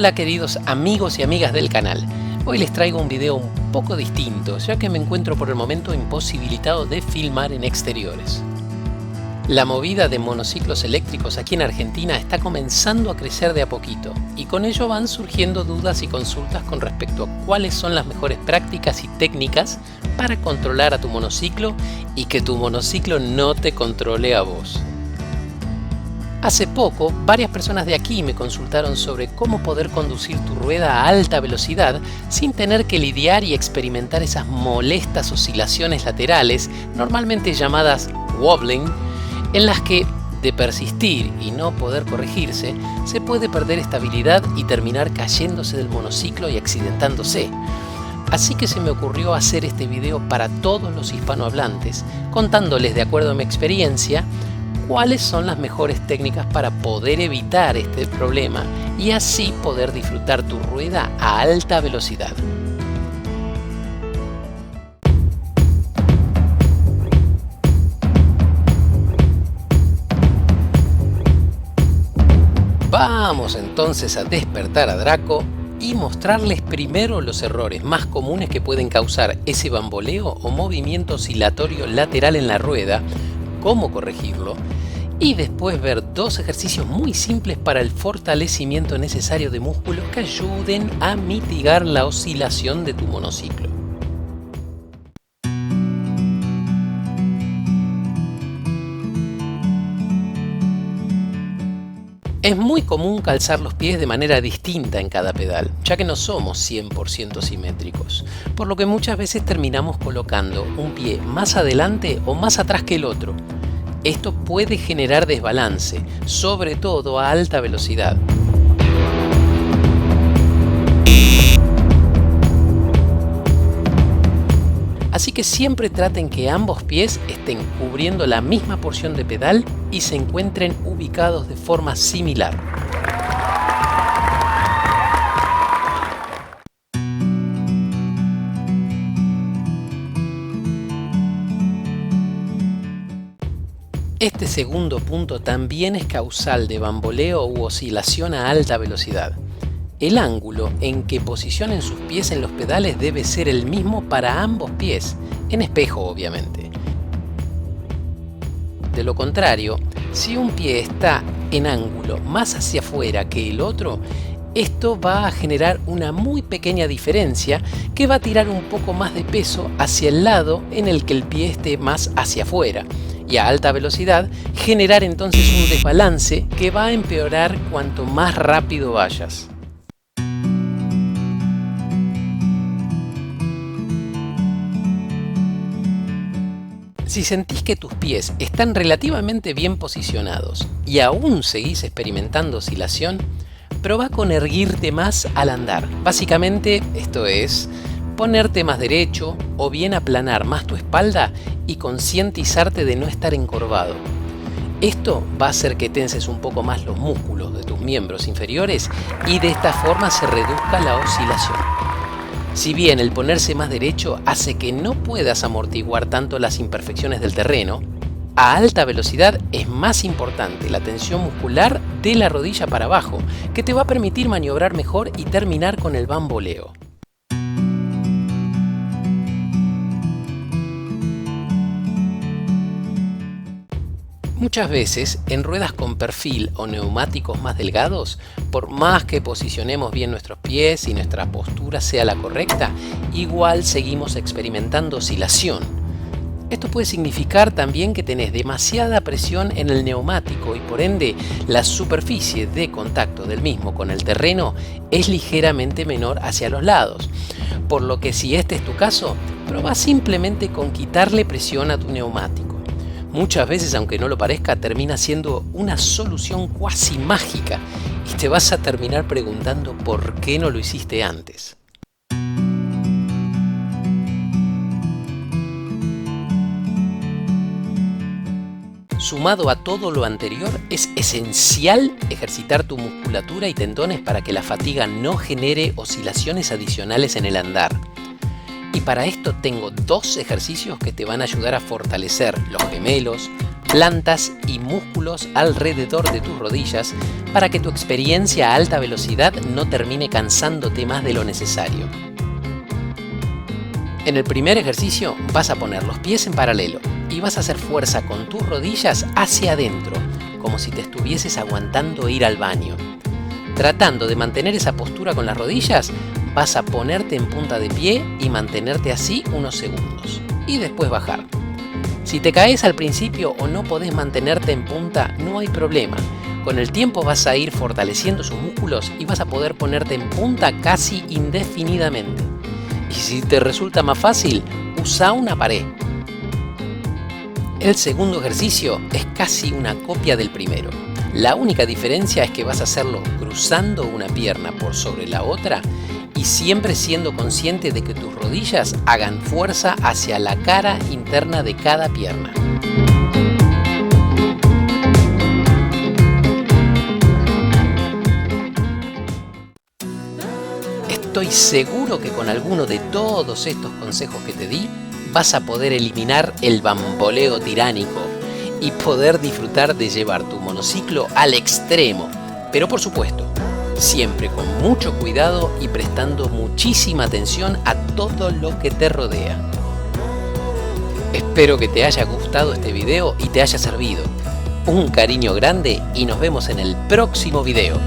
Hola queridos amigos y amigas del canal. Hoy les traigo un video un poco distinto, ya que me encuentro por el momento imposibilitado de filmar en exteriores. La movida de monociclos eléctricos aquí en Argentina está comenzando a crecer de a poquito, y con ello van surgiendo dudas y consultas con respecto a cuáles son las mejores prácticas y técnicas para controlar a tu monociclo y que tu monociclo no te controle a vos. Hace poco, varias personas de aquí me consultaron sobre cómo poder conducir tu rueda a alta velocidad sin tener que lidiar y experimentar esas molestas oscilaciones laterales, normalmente llamadas wobbling, en las que, de persistir y no poder corregirse, se puede perder estabilidad y terminar cayéndose del monociclo y accidentándose. Así que se me ocurrió hacer este video para todos los hispanohablantes, contándoles de acuerdo a mi experiencia cuáles son las mejores técnicas para poder evitar este problema y así poder disfrutar tu rueda a alta velocidad. Vamos entonces a despertar a Draco y mostrarles primero los errores más comunes que pueden causar ese bamboleo o movimiento oscilatorio lateral en la rueda, cómo corregirlo, y después ver dos ejercicios muy simples para el fortalecimiento necesario de músculos que ayuden a mitigar la oscilación de tu monociclo. Es muy común calzar los pies de manera distinta en cada pedal, ya que no somos 100% simétricos, por lo que muchas veces terminamos colocando un pie más adelante o más atrás que el otro. Esto puede generar desbalance, sobre todo a alta velocidad. Así que siempre traten que ambos pies estén cubriendo la misma porción de pedal y se encuentren ubicados de forma similar. Este segundo punto también es causal de bamboleo u oscilación a alta velocidad. El ángulo en que posicionen sus pies en los pedales debe ser el mismo para ambos pies, en espejo obviamente. De lo contrario, si un pie está en ángulo más hacia afuera que el otro, esto va a generar una muy pequeña diferencia que va a tirar un poco más de peso hacia el lado en el que el pie esté más hacia afuera. Y a alta velocidad generar entonces un desbalance que va a empeorar cuanto más rápido vayas. Si sentís que tus pies están relativamente bien posicionados y aún seguís experimentando oscilación, probá con erguirte más al andar. Básicamente esto es ponerte más derecho o bien aplanar más tu espalda y concientizarte de no estar encorvado. Esto va a hacer que tenses un poco más los músculos de tus miembros inferiores y de esta forma se reduzca la oscilación. Si bien el ponerse más derecho hace que no puedas amortiguar tanto las imperfecciones del terreno, a alta velocidad es más importante la tensión muscular de la rodilla para abajo, que te va a permitir maniobrar mejor y terminar con el bamboleo. Muchas veces, en ruedas con perfil o neumáticos más delgados, por más que posicionemos bien nuestros pies y nuestra postura sea la correcta, igual seguimos experimentando oscilación. Esto puede significar también que tenés demasiada presión en el neumático y por ende la superficie de contacto del mismo con el terreno es ligeramente menor hacia los lados. Por lo que si este es tu caso, probá simplemente con quitarle presión a tu neumático. Muchas veces, aunque no lo parezca, termina siendo una solución cuasi mágica y te vas a terminar preguntando por qué no lo hiciste antes. Sumado a todo lo anterior, es esencial ejercitar tu musculatura y tendones para que la fatiga no genere oscilaciones adicionales en el andar. Y para esto tengo dos ejercicios que te van a ayudar a fortalecer los gemelos, plantas y músculos alrededor de tus rodillas para que tu experiencia a alta velocidad no termine cansándote más de lo necesario. En el primer ejercicio vas a poner los pies en paralelo y vas a hacer fuerza con tus rodillas hacia adentro, como si te estuvieses aguantando ir al baño. Tratando de mantener esa postura con las rodillas, vas a ponerte en punta de pie y mantenerte así unos segundos, y después bajar. Si te caes al principio o no podés mantenerte en punta, no hay problema. Con el tiempo vas a ir fortaleciendo sus músculos y vas a poder ponerte en punta casi indefinidamente. Y si te resulta más fácil, usa una pared. El segundo ejercicio es casi una copia del primero. La única diferencia es que vas a hacerlo cruzando una pierna por sobre la otra y siempre siendo consciente de que tus rodillas hagan fuerza hacia la cara interna de cada pierna. Estoy seguro que con alguno de todos estos consejos que te di, vas a poder eliminar el bamboleo tiránico y poder disfrutar de llevar tu monociclo al extremo, pero por supuesto, siempre con mucho cuidado y prestando muchísima atención a todo lo que te rodea. Espero que te haya gustado este video y te haya servido. Un cariño grande y nos vemos en el próximo video.